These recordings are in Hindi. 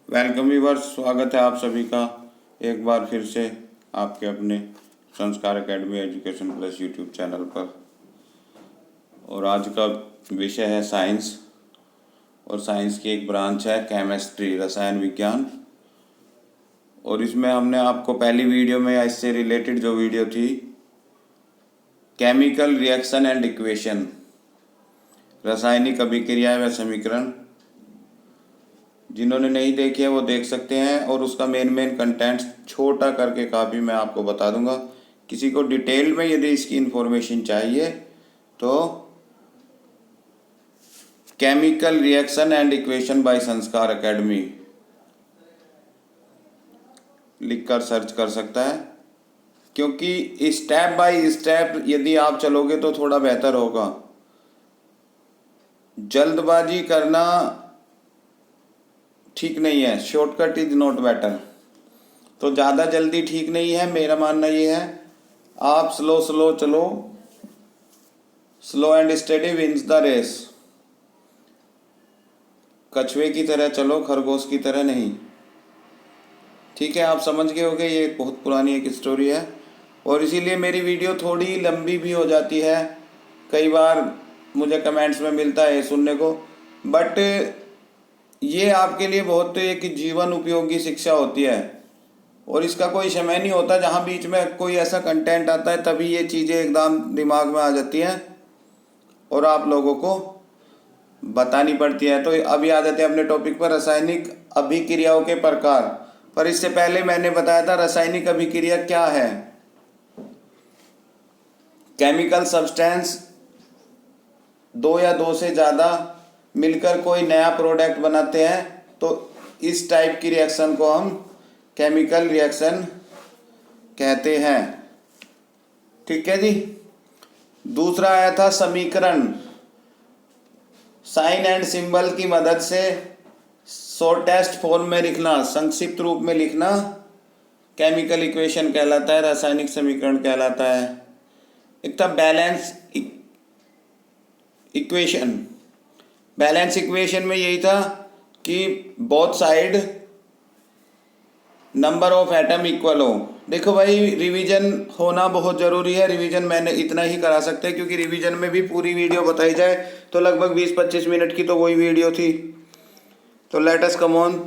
वेलकम व्यूअर्स, स्वागत है आप सभी का एक बार फिर से आपके अपने संस्कार academy education plus YouTube channel पर। और आज का विषय है साइंस, और साइंस की एक ब्रांच है केमिस्ट्री, रसायन विज्ञान। और इसमें हमने आपको पहली वीडियो में या इससे रिलेटेड जो वीडियो थी, केमिकल रिएक्शन एंड इक्वेशन, रासायनिक अभिक्रियाएं व समीकरण, जिन्होंने नहीं देखी है वो देख सकते हैं। और उसका मेन कंटेंट्स छोटा करके काफ़ी मैं आपको बता दूंगा। किसी को डिटेल में यदि इसकी इन्फॉर्मेशन चाहिए तो chemical reaction and equation by संस्कार एकेडमी लिखकर सर्च कर सकता है, क्योंकि स्टेप बाय स्टेप यदि आप चलोगे तो थोड़ा बेहतर होगा। जल्दबाजी करना ठीक नहीं है, शॉर्टकट इज नॉट बेटर। तो ज़्यादा जल्दी ठीक नहीं है, मेरा मानना ये है आप स्लो स्लो चलो, slow and steady wins the race. कछुए की तरह चलो, खरगोश की तरह नहीं। ठीक है, आप समझ गए होंगे, ये बहुत पुरानी एक स्टोरी है और इसीलिए मेरी वीडियो थोड़ी लंबी भी हो जाती है। कई बार मुझे कमेंट्स में मिलता है सुनने को, बट ये आपके लिए बहुत एक जीवन उपयोगी शिक्षा होती है और इसका कोई समय नहीं होता। जहाँ बीच में कोई ऐसा कंटेंट आता है तभी ये चीज़ें एकदम दिमाग में आ जाती हैं और आप लोगों को बतानी पड़ती है। तो अभी आ जाते हैं अपने टॉपिक पर, रासायनिक अभिक्रियाओं के प्रकार। पर इससे पहले मैंने बताया था रासायनिक अभिक्रिया क्या है। केमिकल सब्सटेंस दो या दो से ज़्यादा मिलकर कोई नया प्रोडक्ट बनाते हैं, तो इस टाइप की रिएक्शन को हम केमिकल रिएक्शन कहते हैं। ठीक है जी। दूसरा आया था समीकरण, साइन एंड सिंबल की मदद से शॉर्टेस्ट फॉर्म में लिखना, संक्षिप्त रूप में लिखना केमिकल इक्वेशन कहलाता है, रासायनिक समीकरण कहलाता है। एक था बैलेंस इक्वेशन। बैलेंस इक्वेशन में यही था कि both side number of atom equal हो। देखो भाई, रिवीजन होना बहुत ज़रूरी है। रिवीजन मैंने इतना ही करा सकते हैं क्योंकि रिवीजन में भी पूरी वीडियो बताई जाए तो लगभग 20-25 मिनट की तो वही वीडियो थी। तो let us come on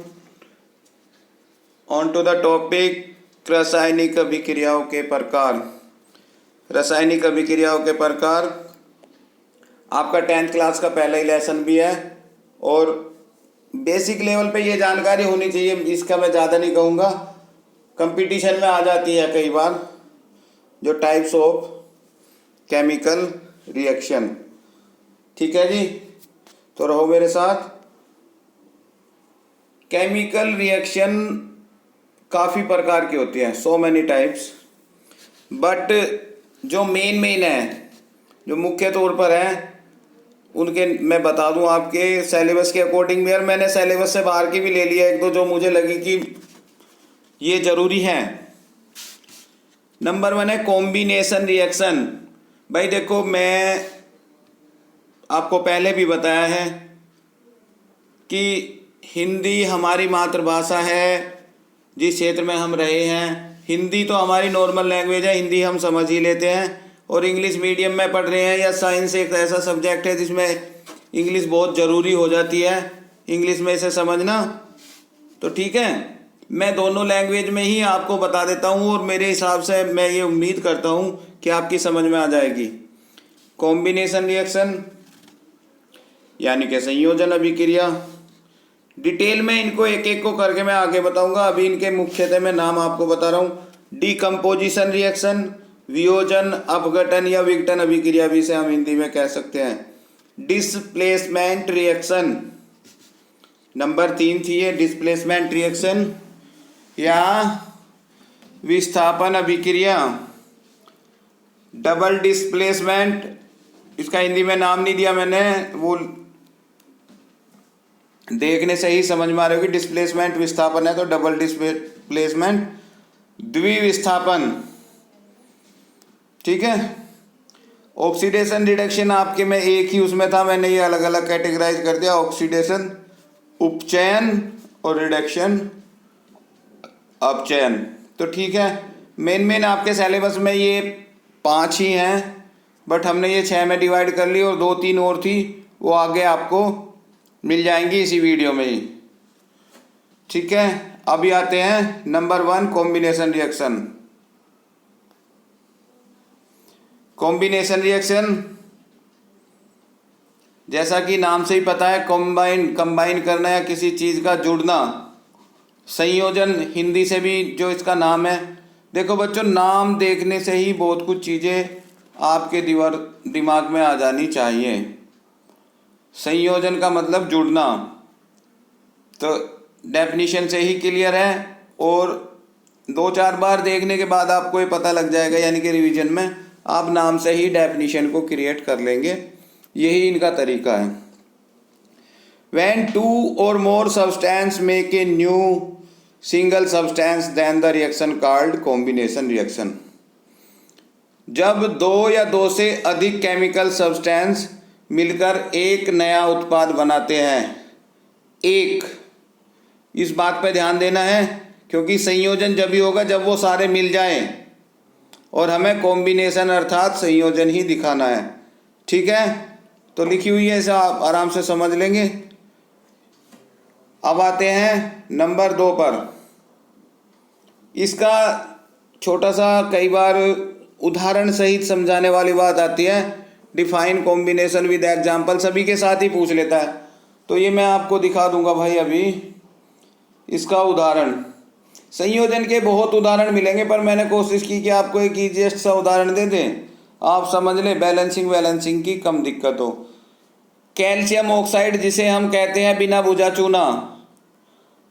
to the topic, रासायनिक अभिक्रियाओं के प्रकार। रासायनिक अभिक्रियाओं के प्रकार आपका 10th क्लास का पहला ही लेसन भी है और बेसिक लेवल पे ये जानकारी होनी चाहिए। इसका मैं ज़्यादा नहीं कहूँगा, कंपटीशन में आ जाती है कई बार, जो टाइप्स ऑफ केमिकल रिएक्शन। ठीक है जी, तो रहो मेरे साथ। केमिकल रिएक्शन काफ़ी प्रकार की होती है, सो मैनी टाइप्स, बट जो मेन है, जो मुख्य तौर पर है, उनके मैं बता दूं आपके सिलेबस के अकॉर्डिंग में। यार मैंने सिलेबस से बाहर की भी ले लिया एक दो जो मुझे लगी कि ये ज़रूरी है। नंबर 1 है कॉम्बिनेशन रिएक्शन। भाई देखो, मैं आपको पहले भी बताया है कि हिंदी हमारी मातृभाषा है, जिस क्षेत्र में हम रहे हैं। हिंदी तो हमारी नॉर्मल लैंग्वेज है, हिंदी हम समझ ही लेते हैं। और इंग्लिश मीडियम में पढ़ रहे हैं या साइंस एक ऐसा सब्जेक्ट है जिसमें इंग्लिश बहुत ज़रूरी हो जाती है, इंग्लिश में इसे समझना। तो ठीक है, मैं दोनों लैंग्वेज में ही आपको बता देता हूँ और मेरे हिसाब से मैं ये उम्मीद करता हूँ कि आपकी समझ में आ जाएगी। कॉम्बिनेशन रिएक्शन यानी कि संयोजन अभिक्रिया। डिटेल में इनको एक एक को करके मैं आगे बताऊँगा। अभी इनके मुख्यतः मैं नाम आपको बता रहा हूँ। डिकम्पोजिशन रिएक्शन, वियोजन, अपघटन या विघटन अभिक्रिया भी से हम हिंदी में कह सकते हैं। डिस्प्लेसमेंट रिएक्शन नंबर 3 थी ये, डिस्प्लेसमेंट रिएक्शन या विस्थापन अभिक्रिया। डबल डिस्प्लेसमेंट, इसका हिंदी में नाम नहीं दिया मैंने, वो देखने से ही समझ में आ रही होगी। डिस्प्लेसमेंट विस्थापन है तो डबल डिस्प्लेसमेंट द्विविस्थापन। ठीक है। ऑक्सीडेशन रिडक्शन आपके में एक ही उसमें था, मैंने ये अलग अलग कैटेगराइज कर दिया। ऑक्सीडेशन, उपचयन और रिडक्शन अपचयन। तो ठीक है, मेन आपके सिलेबस में ये 5 ही हैं, बट हमने ये 6 में डिवाइड कर ली और 2-3 और थी, वो आगे आपको मिल जाएंगी इसी वीडियो में ही। ठीक है, अभी आते हैं number 1, combination reaction. Combination reaction जैसा कि नाम से ही पता है, कंबाइन करना या किसी चीज़ का जुड़ना। संयोजन हिंदी से भी जो इसका नाम है। देखो बच्चों, नाम देखने से ही बहुत कुछ चीज़ें आपके दिमाग में आ जानी चाहिए। संयोजन का मतलब जुड़ना, तो डेफिनेशन से ही क्लियर है, और 2-4 बार देखने के बाद आपको ये पता लग जाएगा, यानी कि रिवीजन में आप नाम से ही डेफिनेशन को क्रिएट कर लेंगे। यही इनका तरीका है। When 2 or more substance make a new single substance, then the reaction called combination reaction। जब 2 या 2 से अधिक केमिकल सब्सटेंस मिलकर एक नया उत्पाद बनाते हैं, एक, इस बात पे ध्यान देना है, क्योंकि संयोजन जब भी होगा जब वो सारे मिल जाएं, और हमें कॉम्बिनेशन अर्थात संयोजन ही दिखाना है। ठीक है, तो लिखी हुई है, इसे आप आराम से समझ लेंगे। अब आते हैं नंबर 2 पर। इसका छोटा सा कई बार उदाहरण सहित समझाने वाली बात आती है। डिफाइन कॉम्बिनेशन विद एग्जाम्पल सभी के साथ ही पूछ लेता है, तो ये मैं आपको दिखा दूंगा भाई अभी इसका उदाहरण। संयोजन के बहुत उदाहरण मिलेंगे, पर मैंने कोशिश की कि आपको एक ईजीएस्ट सा उदाहरण दे दें, आप समझ लें, बैलेंसिंग की कम दिक्कत हो। कैल्शियम ऑक्साइड जिसे हम कहते हैं बिना बुझा चूना,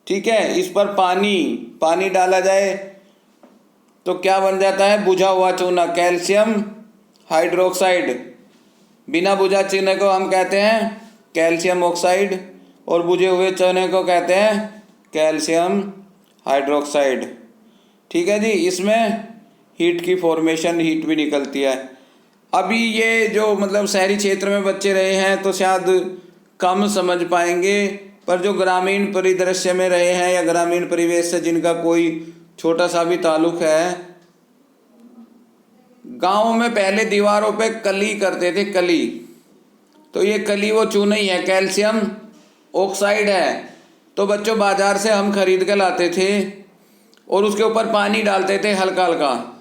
ठीक है, इस पर पानी डाला जाए तो क्या बन जाता है? बुझा हुआ चूना, कैल्शियम हाइड्रोक्साइड। बिना बुझा चूने को हम कहते हैं कैल्शियम ऑक्साइड, और बुझे हुए चूने को कहते हैं कैल्शियम हाइड्रोक्साइड। ठीक है जी, इसमें हीट की फॉर्मेशन, हीट भी निकलती है। अभी ये जो मतलब शहरी क्षेत्र में बच्चे रहे हैं तो शायद कम समझ पाएंगे, पर जो ग्रामीण परिदृश्य में रहे हैं या ग्रामीण परिवेश से जिनका कोई छोटा सा भी ताल्लुक है, गाँव में पहले दीवारों पे कली करते थे, कली। तो ये कली वो चूना ही है, कैल्शियम ऑक्साइड है। तो बच्चों बाजार से हम खरीद के लाते थे और उसके ऊपर पानी डालते थे, हल्का हल्का,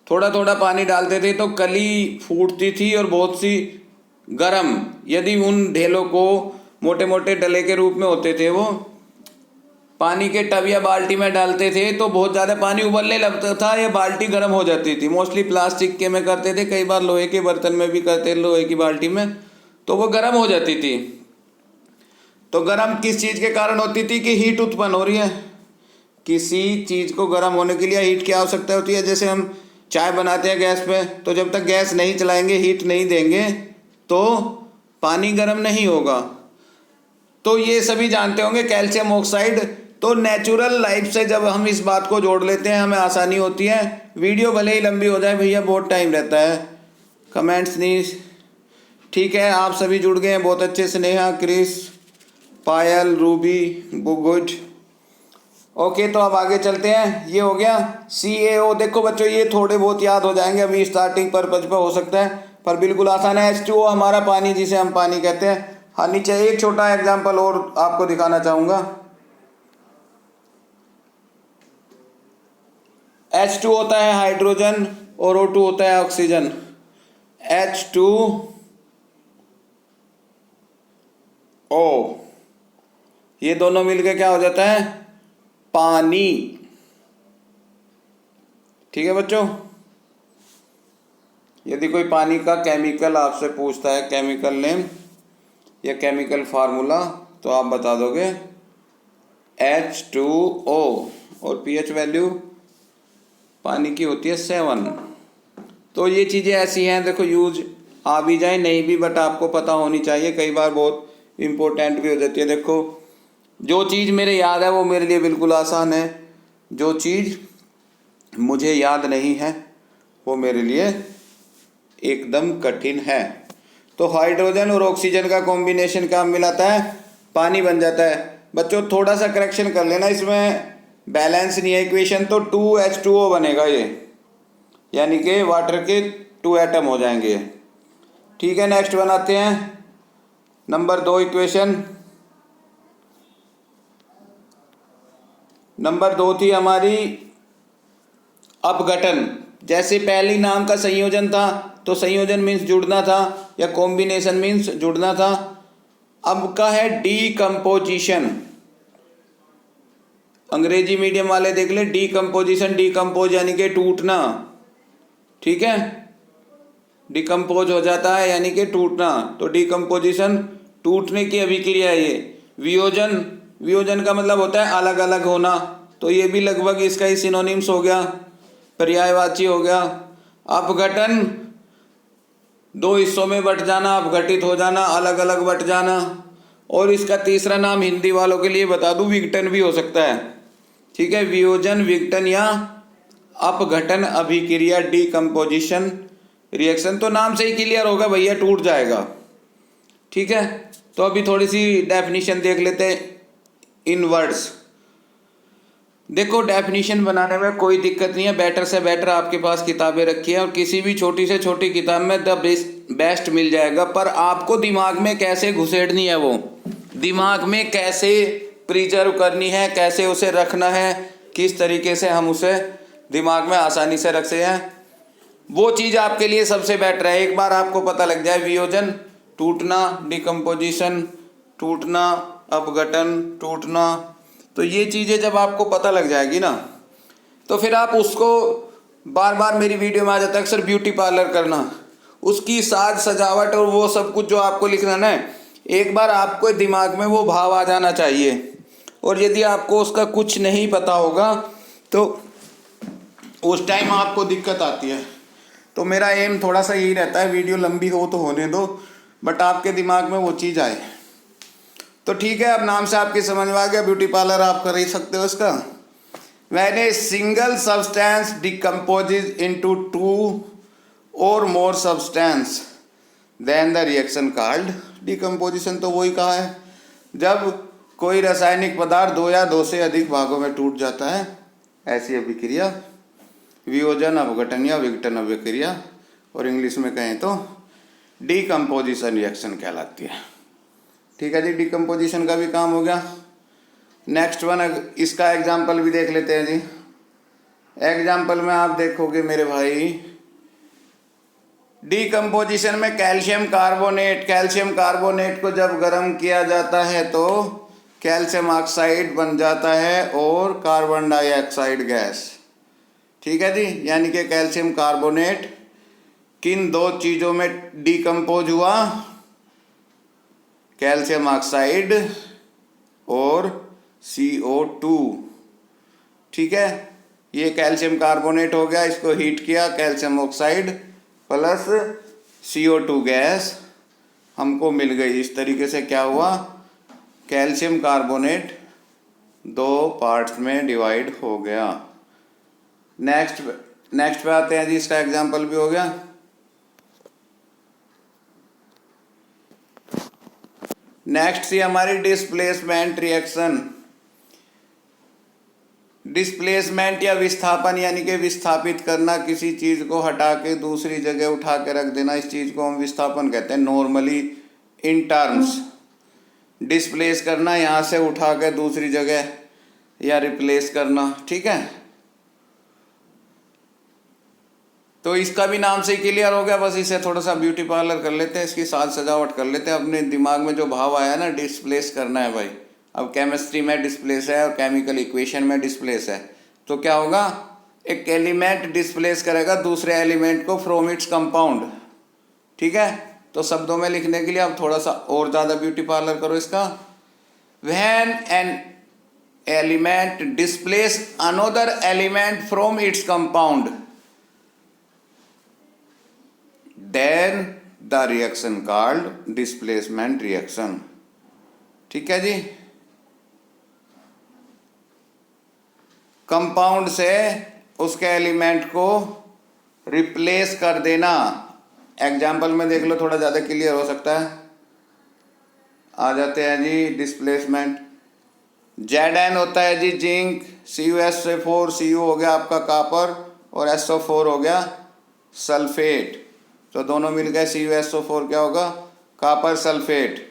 थोड़ा थोड़ा पानी डालते थे, तो कली फूटती थी और बहुत सी गरम। यदि उन ढेलों को मोटे मोटे डले के रूप में होते थे, वो पानी के टब या बाल्टी में डालते थे तो बहुत ज़्यादा पानी उबलने लगता था या बाल्टी गर्म हो जाती थी। मोस्टली प्लास्टिक के में करते थे, कई बार लोहे के बर्तन में भी करते, लोहे की बाल्टी में, तो वो गर्म हो जाती थी। तो गर्म किस चीज़ के कारण होती थी? कि हीट उत्पन्न हो रही है। किसी चीज़ को गर्म होने के लिए हीट की आवश्यकता होती है। जैसे हम चाय बनाते हैं गैस पे, तो जब तक गैस नहीं चलाएंगे, हीट नहीं देंगे, तो पानी गर्म नहीं होगा। तो ये सभी जानते होंगे कैल्शियम ऑक्साइड। तो नेचुरल लाइफ से जब हम इस बात को जोड़ लेते हैं, हमें आसानी होती है। वीडियो भले ही लंबी हो जाए भैया, बहुत टाइम रहता है, कमेंट्स नहीं। ठीक है, आप सभी जुड़ गए हैं बहुत अच्छे से, नेहा, क्रिस, पायल, रूबी, गुड। ओके, तो अब आगे चलते हैं। ये हो गया CaO। देखो बच्चों, ये थोड़े बहुत याद हो जाएंगे, अभी स्टार्टिंग पर्पज पर हो सकता है, पर बिल्कुल आसान है। H2O हमारा पानी, जिसे हम पानी कहते हैं। हाँ, नीचे एक छोटा एग्जांपल और आपको दिखाना चाहूँगा। H2 होता है हाइड्रोजन और O2 होता है ऑक्सीजन। H2O, ये दोनों मिलकर क्या हो जाता है? पानी। ठीक है बच्चों, यदि कोई पानी का केमिकल आपसे पूछता है, केमिकल नेम या केमिकल फार्मूला, तो आप बता दोगे H2O, और pH वैल्यू पानी की होती है 7। तो ये चीज़ें ऐसी हैं, देखो यूज आ भी जाए नहीं भी, बट आपको पता होनी चाहिए, कई बार बहुत इम्पोर्टेंट भी हो जाती है। देखो, जो चीज़ मेरे याद है वो मेरे लिए बिल्कुल आसान है, जो चीज़ मुझे याद नहीं है वो मेरे लिए एकदम कठिन है। तो हाइड्रोजन और ऑक्सीजन का कॉम्बिनेशन क्या मिलाता है? पानी बन जाता है। बच्चों थोड़ा सा करेक्शन कर लेना, इसमें बैलेंस नहीं है इक्वेशन, तो 2H2O बनेगा ये, यानी कि वाटर के 2 एटम हो जाएंगे। ठीक है, नेक्स्ट बनाते हैं नंबर 2 इक्वेशन। नंबर 2 थी हमारी अपघटन। जैसे पहली नाम का संयोजन था, तो संयोजन मीन्स जुड़ना था, या कॉम्बिनेशन मीन्स जुड़ना था। अब का है डीकम्पोजिशन। अंग्रेजी मीडियम वाले देख ले, डीकम्पोजिशन, डीकम्पोज यानी कि टूटना। ठीक है, डिकम्पोज हो जाता है यानी कि टूटना, तो डीकम्पोजिशन टूटने की अभिक्रिया है ये। वियोजन, वियोजन का मतलब होता है अलग अलग होना, तो ये भी लगभग इसका ही सिनोनिम्स हो गया, पर्यायवाची हो गया। अपघटन, दो हिस्सों में बट जाना, अपघटित हो जाना, अलग अलग बट जाना। और इसका तीसरा नाम हिंदी वालों के लिए बता दूं, विघटन भी हो सकता है। ठीक है, वियोजन, विघटन या अपघटन अभिक्रिया, डीकम्पोजिशन रिएक्शन। तो नाम से ही क्लियर होगा भैया, टूट जाएगा। ठीक है, तो अभी थोड़ी सी डेफिनेशन देख लेते हैं इन वर्ड्स। देखो, डेफिनेशन बनाने में कोई दिक्कत नहीं है, बेटर से बेटर आपके पास किताबें रखी है और किसी भी छोटी से छोटी किताब में द बेस्ट मिल जाएगा। पर आपको दिमाग में कैसे घुसेड़नी है, वो दिमाग में कैसे प्रिजर्व करनी है, कैसे उसे रखना है, किस तरीके से हम उसे दिमाग में आसानी से रख सकते हैं, वो चीज़ आपके लिए सबसे बेटर है। एक बार आपको पता लग जाए, वियोजन टूटना, डिकम्पोजिशन टूटना, अपघटन टूटना, तो ये चीज़ें जब आपको पता लग जाएगी ना, तो फिर आप उसको बार बार मेरी वीडियो में आ जाता है अक्सर ब्यूटी पार्लर करना, उसकी साज सजावट और वो सब कुछ जो आपको लिखना ना, एक बार आपको दिमाग में वो भाव आ जाना चाहिए। और यदि आपको उसका कुछ नहीं पता होगा तो उस टाइम आपको दिक्कत आती है। तो मेरा एम थोड़ा सा यही रहता है, वीडियो लंबी हो तो होने दो, बट आपके दिमाग में वो चीज़ आए। तो ठीक है, अब नाम से आपकी समझ में आ गया, ब्यूटी पार्लर आप कर ही सकते हो इसका। When a single substance decomposes into two or more substance, then the reaction called decomposition। तो वही कहा है, जब कोई रासायनिक पदार्थ दो या दो से अधिक भागों में टूट जाता है, ऐसी अभिक्रिया वियोजन, अपघटन या विघटन अभिक्रिया, और इंग्लिश में कहें तो डीकम्पोजिशन रिएक्शन कहलाती है। ठीक है जी, डिकम्पोजिशन का भी काम हो गया। नेक्स्ट वन, इसका एग्जाम्पल भी देख लेते हैं जी। एग्जाम्पल में आप देखोगे मेरे भाई, डीकम्पोजिशन में कैल्शियम कार्बोनेट, कैल्शियम कार्बोनेट को जब गर्म किया जाता है तो कैल्शियम ऑक्साइड बन जाता है और कार्बन डाइऑक्साइड गैस। ठीक है जी, यानी कि कैल्शियम कार्बोनेट किन दो चीज़ों में डीकम्पोज हुआ, कैल्शियम ऑक्साइड और CO2। ठीक है, ये कैल्शियम कार्बोनेट हो गया, इसको हीट किया, calcium oxide plus CO2 gas हमको मिल गई। इस तरीके से क्या हुआ, कैल्शियम कार्बोनेट दो पार्ट्स में डिवाइड हो गया। नेक्स्ट पे आते हैं जी, इसका एग्जाम्पल भी हो गया। नेक्स्ट थी हमारी डिस्प्लेसमेंट रिएक्शन। डिस्प्लेसमेंट या विस्थापन यानी कि विस्थापित करना, किसी चीज़ को हटा के दूसरी जगह उठा के रख देना, इस चीज़ को हम विस्थापन कहते हैं नॉर्मली इन टर्म्स। डिस्प्लेस करना, यहाँ से उठा के दूसरी जगह या रिप्लेस करना। ठीक है, तो इसका भी नाम से क्लियर हो गया, बस इसे थोड़ा सा ब्यूटी पार्लर कर लेते हैं, इसकी साज सजावट कर लेते हैं। अपने दिमाग में जो भाव आया ना, डिस्प्लेस करना है भाई। अब केमिस्ट्री में डिस्प्लेस है और केमिकल इक्वेशन में डिस्प्लेस है, तो क्या होगा, एक एलिमेंट डिस्प्लेस करेगा दूसरे एलिमेंट को फ्रॉम इट्स कंपाउंड। ठीक है, तो शब्दों में लिखने के लिए अब थोड़ा सा और ज़्यादा ब्यूटी पार्लर करो इसका। When an element displace another element from its compound, then the reaction called displacement reaction। ठीक है जी, कंपाउंड से उसके एलिमेंट को रिप्लेस कर देना। एग्जाम्पल में देख लो, थोड़ा ज़्यादा क्लियर हो सकता है। आ जाते हैं जी डिस्प्लेसमेंट। Zn होता है जी जिंक, CuSO4, Cu हो गया आपका कॉपर और SO4 हो गया सल्फेट। तो दोनों मिलकर CuSO4 क्या होगा, कॉपर सल्फेट।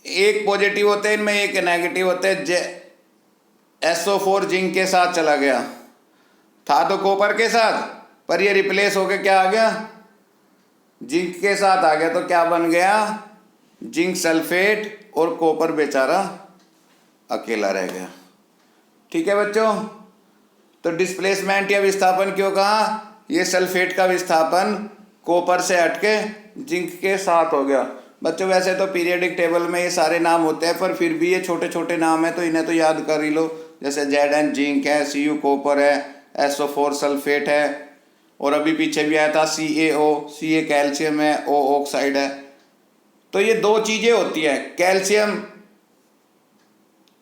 एक पॉजिटिव होते हैं इनमें, एक नेगेटिव होते हैं। SO4 जिंक के साथ चला गया, था तो कॉपर के साथ, पर ये रिप्लेस होके क्या आ गया, जिंक के साथ आ गया। तो क्या बन गया, जिंक सल्फेट, और कॉपर बेचारा अकेला रह गया। ठीक है बच्चों, तो डिस्प्लेसमेंट या विस्थापन क्यों कहा, ये सल्फेट का विस्थापन कॉपर से हटके जिंक के साथ हो गया। बच्चों वैसे तो पीरियोडिक टेबल में ये सारे नाम होते हैं, पर फिर भी ये छोटे छोटे नाम है तो इन्हें तो याद कर ही लो। जैसे Zn जिंक है, Cu कॉपर है, SO4 सल्फेट है, और अभी पीछे भी आया था CaO, Ca कैल्शियम है, O ऑक्साइड है। तो ये दो चीज़ें होती है, कैल्शियम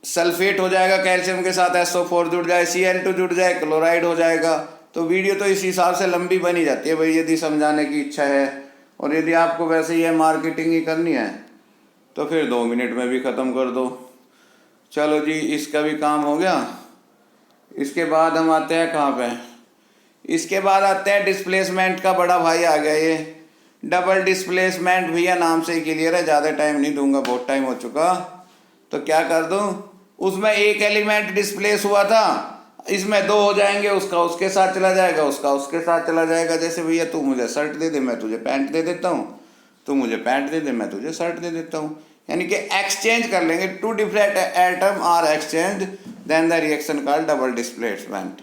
सल्फेट हो जाएगा, कैल्शियम के साथ SO4 जुड़ जाए, Cl2 जुड़ जाए, क्लोराइड हो जाएगा। तो वीडियो तो इस हिसाब से लंबी बनी जाती है भाई, यदि समझाने की इच्छा है। और यदि आपको वैसे ही मार्केटिंग ही करनी है तो फिर 2 मिनट में भी ख़त्म कर दो। चलो जी, इसका भी काम हो गया। इसके बाद हम आते हैं कहाँ पे, इसके बाद आते हैं डिस्प्लेसमेंट का बड़ा भाई आ गया ये, डबल डिस्प्लेसमेंट। भैया नाम से ही क्लियर है, ज़्यादा टाइम नहीं दूंगा, बहुत टाइम हो चुका। तो क्या कर दूं, उसमें एक एलिमेंट डिस्प्लेस हुआ था, इसमें 2 हो जाएंगे, उसका उसके साथ चला जाएगा, उसका उसके साथ चला जाएगा। जैसे भैया तू मुझे शर्ट दे दे, मैं तुझे पैंट दे देता हूँ, तू मुझे पैंट दे दे, मैं तुझे शर्ट दे देता हूँ। यानी कि एक्सचेंज कर लेंगे, 2 different atom are exchange, then the reaction called double displacement.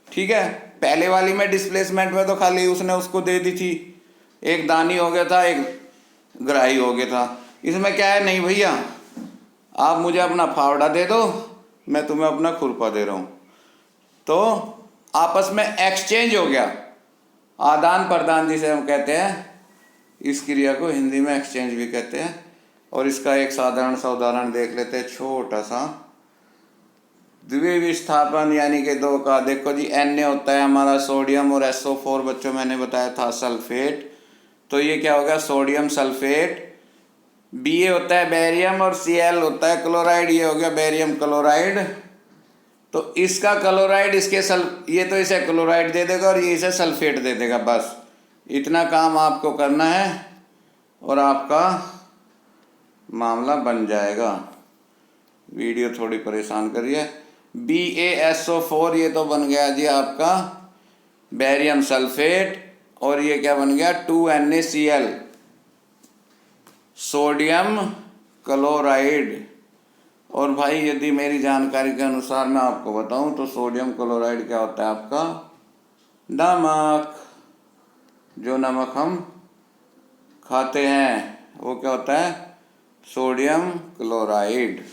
ठीक है, पहले वाली में डिस्प्लेसमेंट में तो खाली उसने उसको दे दी थी, एक दानी हो गया था, एक ग्राही हो गया था। इसमें क्या है, नहीं भैया आप मुझे अपना फावड़ा दे दो, मैं तुम्हें अपना खुरपा दे रहा हूँ। तो आपस में एक्सचेंज हो गया, आदान प्रदान जिसे हम कहते हैं, इस क्रिया को हिंदी में एक्सचेंज भी कहते हैं। और इसका एक साधारण सा उदाहरण देख लेते हैं, छोटा सा। द्विविस्थापन यानी कि 2 का, देखो जी Na होता है हमारा सोडियम, और SO4 बच्चों मैंने बताया था सल्फेट। तो ये क्या हो गया, सोडियम सल्फेट। Ba होता है बेरियम, और Cl होता है क्लोराइड, ये हो गया बेरियम क्लोराइड। तो इसका क्लोराइड इसके ये तो इसे क्लोराइड दे देगा और ये इसे सल्फेट दे देगा। बस इतना काम आपको करना है और आपका मामला बन जाएगा। वीडियो थोड़ी परेशान करिए। BaSO4 ये तो बन गया जी आपका बेरियम सल्फेट, और ये क्या बन गया, 2NaCl सोडियम क्लोराइड। और भाई यदि मेरी जानकारी के अनुसार मैं आपको बताऊं तो सोडियम क्लोराइड क्या होता है आपका, नमक। जो नमक हम खाते हैं वो क्या होता है, सोडियम क्लोराइड।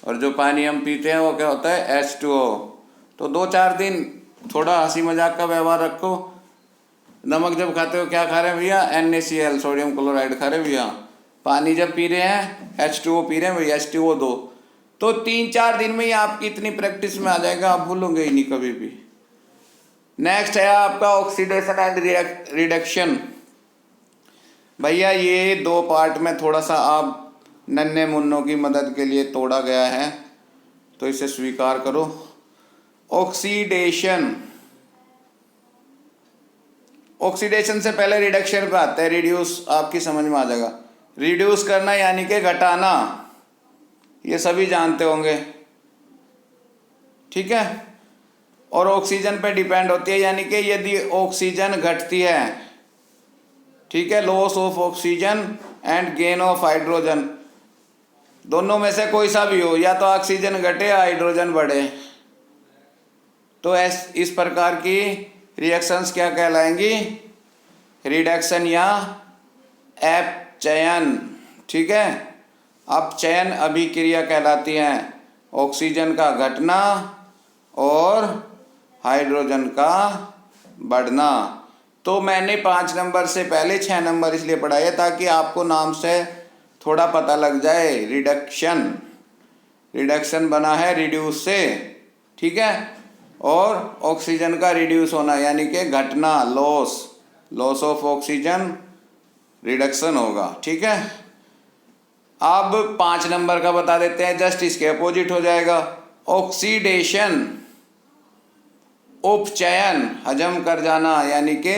और जो पानी हम पीते हैं वो क्या होता है, H2O। तो 2-4 दिन थोड़ा हंसी मजाक का व्यवहार रखो। नमक जब खाते हो क्या खा रहे हैं भैया, NaCl सोडियम क्लोराइड खा रहे हैं भैया। पानी जब पी रहे हैं H2O पी रहे हैं भैया, H2O2। तो 3-4 दिन में ही आपकी इतनी प्रैक्टिस में आ जाएगा, आप भूलोगे ही नहीं कभी भी। नेक्स्ट है आपका ऑक्सीडेशन एंड रिडक्शन। भैया ये 2 पार्ट में थोड़ा सा आप नन्हे मुन्नों की मदद के लिए तोड़ा गया है, तो इसे स्वीकार करो। ऑक्सीडेशन, ऑक्सीडेशन से पहले रिडक्शन पे आता है, रिड्यूस आपकी समझ में आ जाएगा। रिड्यूस करना यानी कि घटाना, ये सभी जानते होंगे। ठीक है, और ऑक्सीजन पे डिपेंड होती है, यानी कि यदि ऑक्सीजन घटती है, ठीक है, loss of oxygen and gain of hydrogen, दोनों में से कोई सा भी हो, या तो ऑक्सीजन घटे या हाइड्रोजन बढ़े, तो इस प्रकार की रिएक्शंस क्या कहलाएंगी, रिडक्शन या अपचयन। ठीक है, अपचयन अभिक्रिया कहलाती हैं, ऑक्सीजन का घटना और हाइड्रोजन का बढ़ना। तो मैंने 5 नंबर से पहले 6 नंबर इसलिए पढ़ाया ताकि आपको नाम से थोड़ा पता लग जाए। रिडक्शन, रिडक्शन बना है रिड्यूस से, ठीक है, और ऑक्सीजन का रिड्यूस होना यानी कि घटना, लॉस ऑफ ऑक्सीजन, रिडक्शन होगा। ठीक है, अब 5 नंबर का बता देते हैं, जस्ट इसके अपोजिट हो जाएगा। ऑक्सीडेशन, उपचयन, हजम कर जाना, यानी कि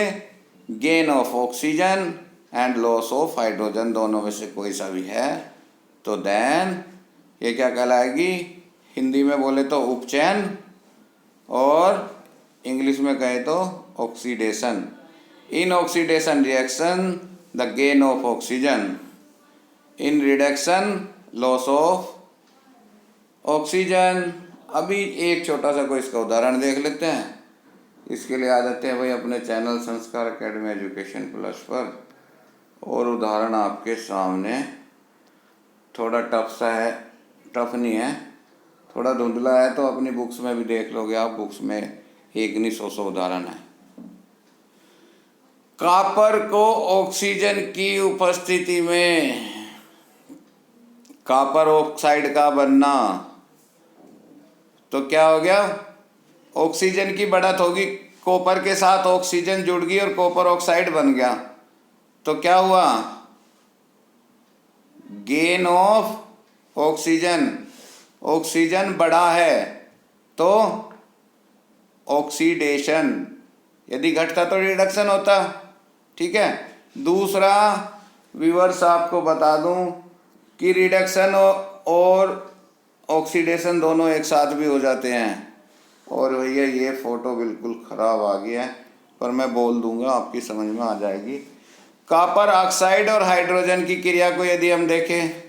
gain of oxygen and loss of hydrogen, दोनों में से कोई सा भी है तो देन ये क्या कहलाएगी? हिंदी में बोले तो उपचयन और इंग्लिश में कहे तो oxidation. In oxidation reaction the gain of oxygen, in reduction loss of oxygen. अभी एक छोटा सा कोई इसका उदाहरण देख लेते हैं। इसके लिए आ जाते हैं भाई अपने चैनल संस्कार एकेडमी एजुकेशन प्लस पर, और उदाहरण आपके सामने थोड़ा टफ सा है, टफ नहीं है, थोड़ा धुंधला है, तो अपनी बुक्स में भी देख लोगे आप, बुक्स में एक नहीं 100 उदाहरण है। कॉपर को ऑक्सीजन की उपस्थिति में कॉपर ऑक्साइड का बनना, तो क्या हो गया? ऑक्सीजन की बढ़त होगी, कॉपर के साथ ऑक्सीजन जुड़ गई और कॉपर ऑक्साइड बन गया, तो क्या हुआ? गेन ऑफ ऑक्सीजन, ऑक्सीजन बढ़ा है तो ऑक्सीडेशन, यदि घटता तो रिडक्शन होता। ठीक है। दूसरा व्यूअर्स आपको बता दूं कि रिडक्शन और ऑक्सीडेशन दोनों एक साथ भी हो जाते हैं। और भैया ये फ़ोटो बिल्कुल ख़राब आ गया है, पर मैं बोल दूंगा, आपकी समझ में आ जाएगी। कॉपर ऑक्साइड और हाइड्रोजन की क्रिया को यदि हम देखें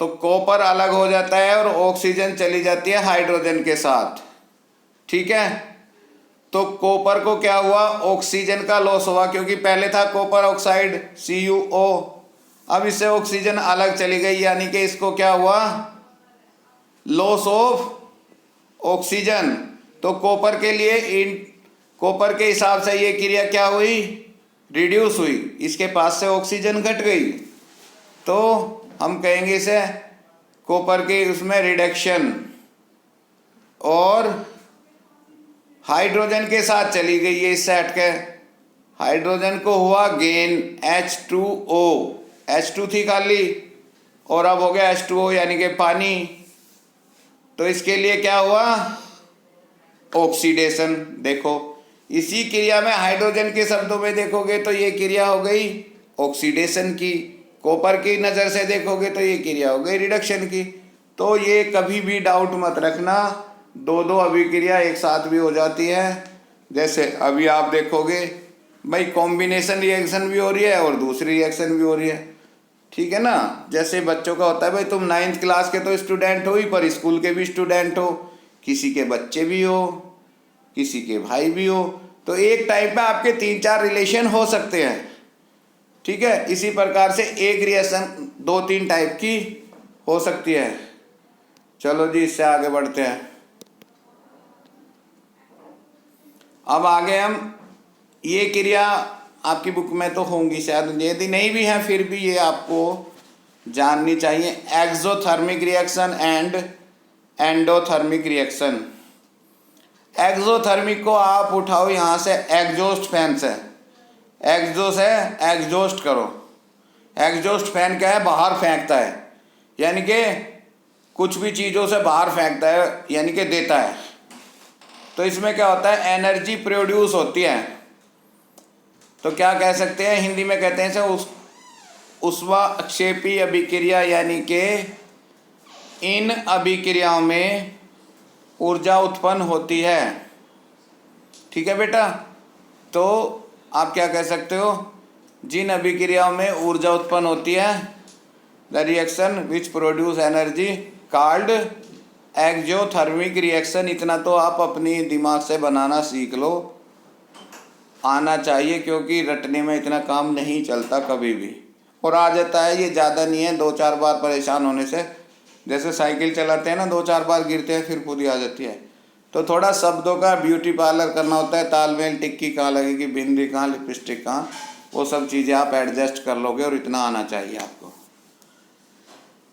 तो कॉपर अलग हो जाता है और ऑक्सीजन चली जाती है हाइड्रोजन के साथ। ठीक है। तो कॉपर को क्या हुआ? ऑक्सीजन का लॉस हुआ, क्योंकि पहले था कॉपर ऑक्साइड CuO, अब इससे ऑक्सीजन अलग चली गई, यानी कि इसको क्या हुआ? Loss of oxygen. तो कॉपर के लिए कॉपर के हिसाब से ये क्रिया क्या हुई? रिड्यूस हुई, इसके पास से ऑक्सीजन घट गई, तो हम कहेंगे इसे कॉपर के उसमें रिडक्शन। और हाइड्रोजन के साथ चली गई है, इससे हट के हाइड्रोजन को हुआ गेन H2O, H2 थी खाली और अब हो गया H2O यानी कि पानी, तो इसके लिए क्या हुआ? ऑक्सीडेशन। देखो इसी क्रिया में हाइड्रोजन के शब्दों में देखोगे तो ये क्रिया हो गई ऑक्सीडेशन की, कॉपर की नज़र से देखोगे तो ये क्रिया हो गई रिडक्शन की। तो ये कभी भी डाउट मत रखना, दो अभिक्रिया एक साथ भी हो जाती है। जैसे अभी आप देखोगे भाई कॉम्बिनेशन रिएक्शन भी हो रही है और दूसरी रिएक्शन भी हो रही है। ठीक है ना। जैसे बच्चों का होता है भाई, तुम 9th क्लास के तो स्टूडेंट हो ही, पर स्कूल के भी स्टूडेंट हो, किसी के बच्चे भी हो, किसी के भाई भी हो, तो एक टाइम पे आपके 3-4 रिलेशन हो सकते हैं। ठीक है। इसी प्रकार से एक रिएक्शन 2-3 टाइप की हो सकती है। चलो जी, इससे आगे बढ़ते हैं। अब आगे हम ये क्रिया आपकी बुक में तो होंगी शायद, यदि नहीं भी है फिर भी ये आपको जाननी चाहिए। Exothermic reaction and endothermic reaction. Exothermic को आप उठाओ यहाँ से एग्जॉस्ट फैन से, एग्जॉस्ट है, एग्जॉस्ट करो। एग्जॉस्ट फैन क्या है? बाहर फेंकता है, यानी कि कुछ भी चीज़ों से बाहर फेंकता है, यानी कि देता है। तो इसमें क्या होता है? एनर्जी प्रोड्यूस होती है। तो क्या कह सकते हैं? हिंदी में कहते हैं इसे ऊष्माक्षेपी अभिक्रिया, यानी कि इन अभिक्रियाओं में ऊर्जा उत्पन्न होती है। ठीक है बेटा। तो आप क्या कह सकते हो? जिन अभिक्रियाओं में ऊर्जा उत्पन्न होती है, the reaction which produce energy called exothermic reaction. इतना तो आप अपनी दिमाग से बनाना सीख लो, आना चाहिए, क्योंकि रटने में इतना काम नहीं चलता कभी भी, और आ जाता है। ये ज़्यादा नहीं है, 2-4 बार परेशान होने से, जैसे साइकिल चलाते हैं ना, 2-4 बार गिरते हैं फिर खुद ही आ जाती है। तो थोड़ा शब्दों का ब्यूटी पार्लर करना होता है, तालमेल, टिक्की कहाँ लगेगी, बिंदी कहाँ, लिपस्टिक कहाँ, वो सब चीज़ें आप एडजस्ट कर लोगे, और इतना आना चाहिए आपको।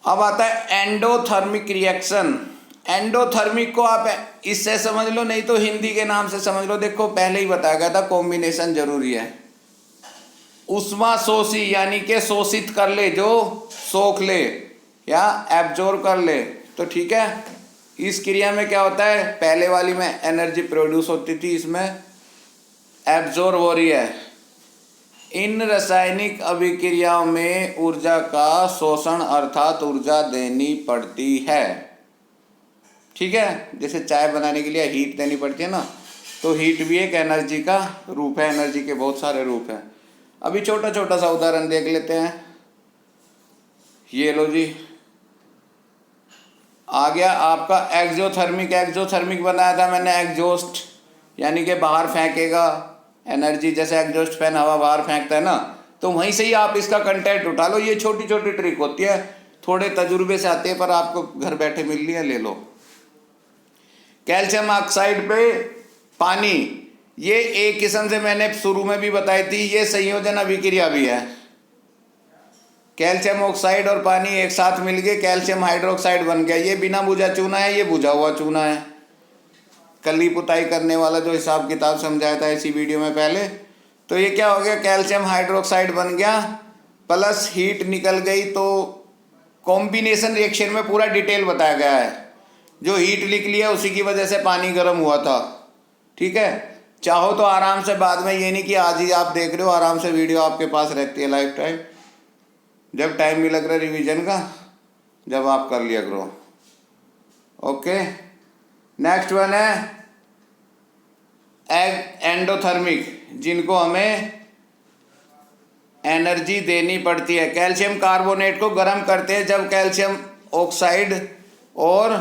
अब आता है एंडोथर्मिक रिएक्शन। एंडोथर्मिक को आप इससे समझ लो, नहीं तो हिंदी के नाम से समझ लो। देखो पहले ही बताया गया था, कॉम्बिनेशन जरूरी है। उष्मा शोषी यानी कि शोषित कर ले, जो सोख ले या एब्जॉर्ब कर ले। तो ठीक है, इस क्रिया में क्या होता है, पहले वाली में एनर्जी प्रोड्यूस होती थी, इसमें एब्जॉर्ब हो रही है। इन रासायनिक अभिक्रियाओं में ऊर्जा का शोषण अर्थात ऊर्जा देनी पड़ती है। ठीक है, जैसे चाय बनाने के लिए हीट देनी पड़ती है ना, तो हीट भी एक एनर्जी का रूप है। एनर्जी के बहुत सारे रूप हैं। अभी छोटा छोटा सा उदाहरण देख लेते हैं। ये लो जी, आ गया आपका एक्सोथर्मिक। एक्सोथर्मिक बनाया था मैंने, एग्जॉस्ट यानी कि बाहर फेंकेगा एनर्जी, जैसे एग्जॉस्ट फैन हवा बाहर फेंकता है ना, तो वहीं से ही आप इसका कंटेंट उठा लो। ये छोटी छोटी ट्रिक होती है, थोड़े तजुर्बे से आती है, पर आपको घर बैठे मिल रही है, ले लो। कैल्शियम ऑक्साइड पे पानी, ये एक किस्म से मैंने शुरू में भी बताई थी, ये संयोजन अभिक्रिया भी है। कैल्शियम ऑक्साइड और पानी एक साथ मिल गए, कैल्शियम हाइड्रोक्साइड बन गया। ये बिना बुझा चूना है, ये बुझा हुआ चूना है। कली पुताई करने वाला जो हिसाब किताब समझाया था इसी वीडियो में पहले, तो ये क्या हो गया, कैल्शियम हाइड्रोक्साइड बन गया, प्लस हीट निकल गई। तो कॉम्बिनेशन रिएक्शन में पूरा डिटेल बताया गया है। जो हीट निकली है उसी की वजह से पानी गर्म हुआ था। ठीक है, चाहो तो आराम से बाद में, ये नहीं कि आज ही आप देख रहे हो, आराम से वीडियो आपके पास रहती है लाइफ टाइम। जब टाइम भी लग रहा है रिवीजन का, जब आप कर लिया करो। ओके, नेक्स्ट वन है एंडोथर्मिक, जिनको हमें एनर्जी देनी पड़ती है। कैल्शियम कार्बोनेट को गर्म करते हैं, जब कैल्शियम ऑक्साइड और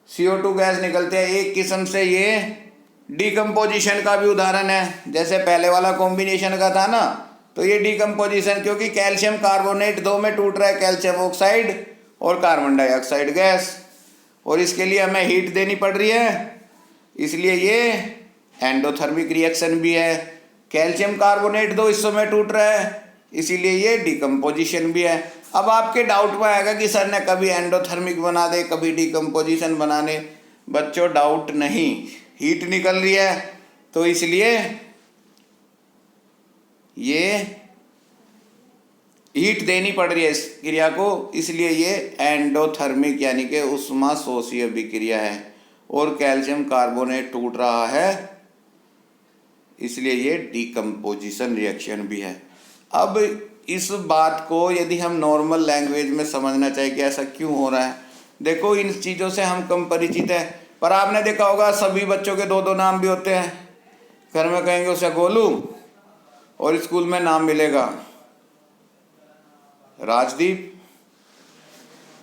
CO2 गैस निकलते हैं। एक किस्म से ये डिकम्पोजिशन का भी उदाहरण है। जैसे पहले वाला कॉम्बिनेशन का था ना, तो ये डिकम्पोजिशन, क्योंकि कैल्शियम कार्बोनेट दो में टूट रहा है, कैल्शियम ऑक्साइड और कार्बन डाइऑक्साइड गैस, और इसके लिए हमें हीट देनी पड़ रही है, इसलिए ये एंडोथर्मिक रिएक्शन भी है। कैल्शियम कार्बोनेट दो हिस्सों में टूट रहा है, इसीलिए ये डिकम्पोजिशन भी है। अब आपके डाउट में आएगा कि सर ने कभी एंडोथर्मिक बना दे, कभी डिकम्पोजिशन बनाने। बच्चों डाउट नहीं, हीट निकल रही है तो इसलिए ये हीट देनी पड़ रही है इस क्रिया को, इसलिए ये एंडोथर्मिक यानी कि उष्मा शोषी अभिक्रिया है। और कैल्शियम कार्बोनेट टूट रहा है, इसलिए ये डिकम्पोजिशन रिएक्शन भी है। अब इस बात को यदि हम नॉर्मल लैंग्वेज में समझना चाहिए कि ऐसा क्यों हो रहा है, देखो इन चीज़ों से हम कम परिचित हैं, पर आपने देखा होगा सभी बच्चों के दो दो नाम भी होते हैं। घर में कहेंगे उसे गोलू, और स्कूल में नाम मिलेगा राजदीप।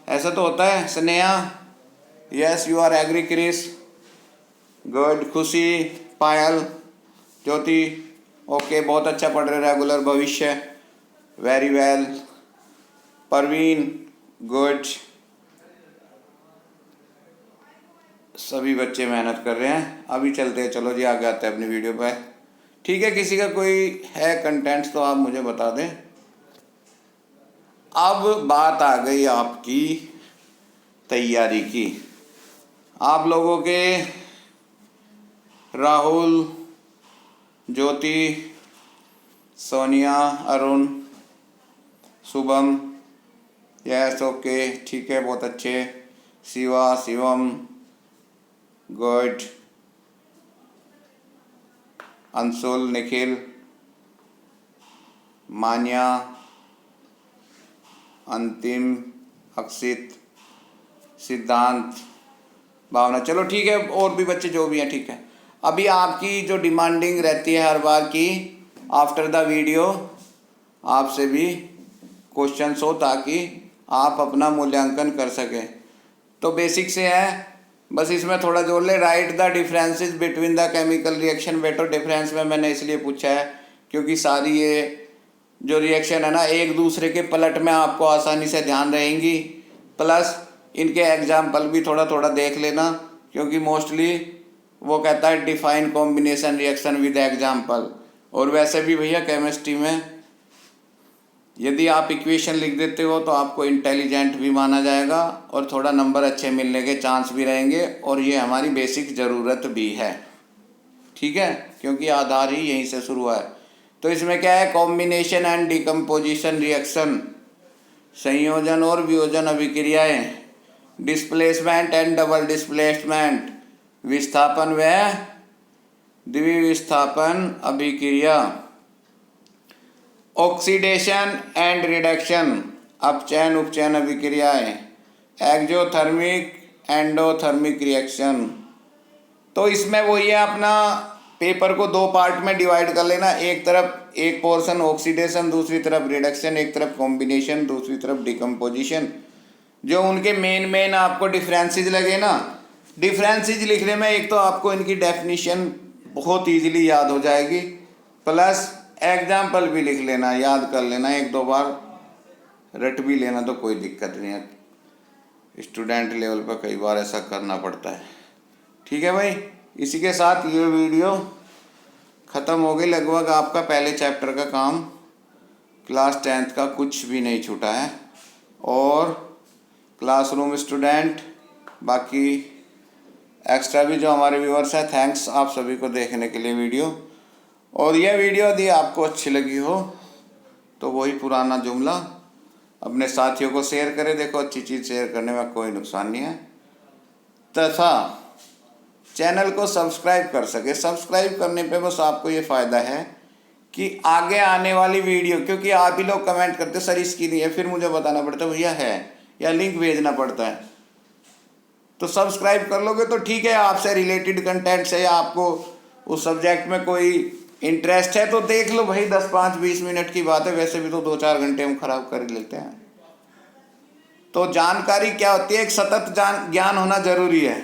ऐसा तो होता है। Sneha, yes you are agree. Chris, good. Khushi, Payal, Jyoti, okay, बहुत अच्छा पढ़ रहे, रेगुलर भविष्य, वेरी वेल। परवीन, गुड। सभी बच्चे मेहनत कर रहे हैं। अभी चलते हैं, चलो जी आगे आते हैं अपनी वीडियो पर। ठीक है, किसी का कोई है कंटेंट्स तो आप मुझे बता दें। अब बात आ गई आपकी तैयारी की। आप लोगों के राहुल, ज्योति, सोनिया, अरुण, शुभम, यस ओके, ठीक है, बहुत अच्छे। शिवा, शिवम, गुड। अंशुल, निखिल, मान्या, अंतिम, अक्षित, सिद्धांत, भावना, चलो ठीक है, और भी बच्चे जो भी हैं, ठीक है। अभी आपकी जो डिमांडिंग रहती है हर बार की, आफ्टर द वीडियो आपसे भी क्वेश्चंस हो ताकि आप अपना मूल्यांकन कर सकें। तो बेसिक से है, बस इसमें थोड़ा जोड़ ले। Right the differences between the chemical reaction. बेटो डिफरेंस में मैंने इसलिए पूछा है क्योंकि सारी ये जो रिएक्शन है ना, एक दूसरे के पलट में आपको आसानी से ध्यान रहेंगी, प्लस इनके एग्जाम्पल भी थोड़ा थोड़ा देख लेना, क्योंकि मोस्टली वो कहता है define combination reaction with example. और वैसे भी भैया केमिस्ट्री में यदि आप इक्वेशन लिख देते हो तो आपको इंटेलिजेंट भी माना जाएगा और थोड़ा नंबर अच्छे मिलने के चांस भी रहेंगे, और ये हमारी बेसिक ज़रूरत भी है। ठीक है, क्योंकि आधार ही यहीं से शुरू हुआ है। तो इसमें क्या है, कॉम्बिनेशन एंड डिकम्पोजिशन रिएक्शन, संयोजन और वियोजन अभिक्रियाएं, डिस्प्लेसमेंट एंड डबल डिस्प्लेसमेंट, विस्थापन व द्विविस्थापन अभिक्रिया, ऑक्सीडेशन एंड रिडक्शन, अपचयन उपचयन अभिक्रियाएं, एक्जोथर्मिक एंडोथर्मिक रिएक्शन। तो इसमें वही है, अपना पेपर को दो पार्ट में डिवाइड कर लेना, एक तरफ एक पोर्शन ऑक्सीडेशन, दूसरी तरफ रिडक्शन, एक तरफ कॉम्बिनेशन, दूसरी तरफ डिकम्पोजिशन। जो उनके मेन आपको डिफरेंसेस लगे ना, डिफरेंसेस लिखने में एक तो आपको इनकी डेफिनेशन बहुत इजीली याद हो जाएगी, प्लस एग्जाम्पल भी लिख लेना, याद कर लेना, एक दो बार रट भी लेना तो कोई दिक्कत नहीं है। स्टूडेंट लेवल पर कई बार ऐसा करना पड़ता है। ठीक है भाई, इसी के साथ ये वीडियो ख़त्म हो गई। लगभग आपका पहले चैप्टर का काम क्लास 10th का कुछ भी नहीं छूटा है। और क्लासरूम स्टूडेंट, बाकी एक्स्ट्रा भी जो हमारे व्यूअर्स हैं, थैंक्स आप सभी को देखने के लिए वीडियो। और यह वीडियो यदि आपको अच्छी लगी हो तो वही पुराना जुमला, अपने साथियों को शेयर करें। देखो, अच्छी चीज़ शेयर करने में कोई नुकसान नहीं है, तथा चैनल को सब्सक्राइब कर सके। सब्सक्राइब करने पे बस आपको ये फ़ायदा है कि आगे आने वाली वीडियो, क्योंकि आप ही लोग कमेंट करते सर इसकी नहीं है, फिर मुझे बताना पड़ता है भैया है, या लिंक भेजना पड़ता है। तो सब्सक्राइब कर लोगे तो ठीक है, आपसे रिलेटेड कंटेंट से, या आपको उस सब्जेक्ट में कोई इंटरेस्ट है तो देख लो भाई, 10, 5, 20 मिनट की बात है, वैसे भी तो 2-4 घंटे हम खराब कर लेते हैं। तो जानकारी क्या होती है, एक सतत ज्ञान होना जरूरी है।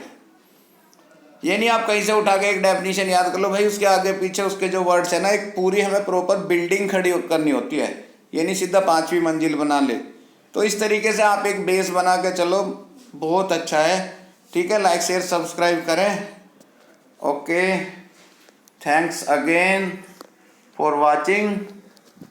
ये नहीं आप कहीं से उठा के एक डेफिनेशन याद कर लो भाई, उसके आगे पीछे उसके जो वर्ड्स है ना, एक पूरी हमें प्रॉपर बिल्डिंग खड़ी करनी होती है, ये नहीं सीधा 5वीं मंजिल बना ले। तो इस तरीके से आप एक बेस बना के चलो, बहुत अच्छा है। ठीक है, लाइक शेयर सब्सक्राइब करें। Okay, thanks again for watching.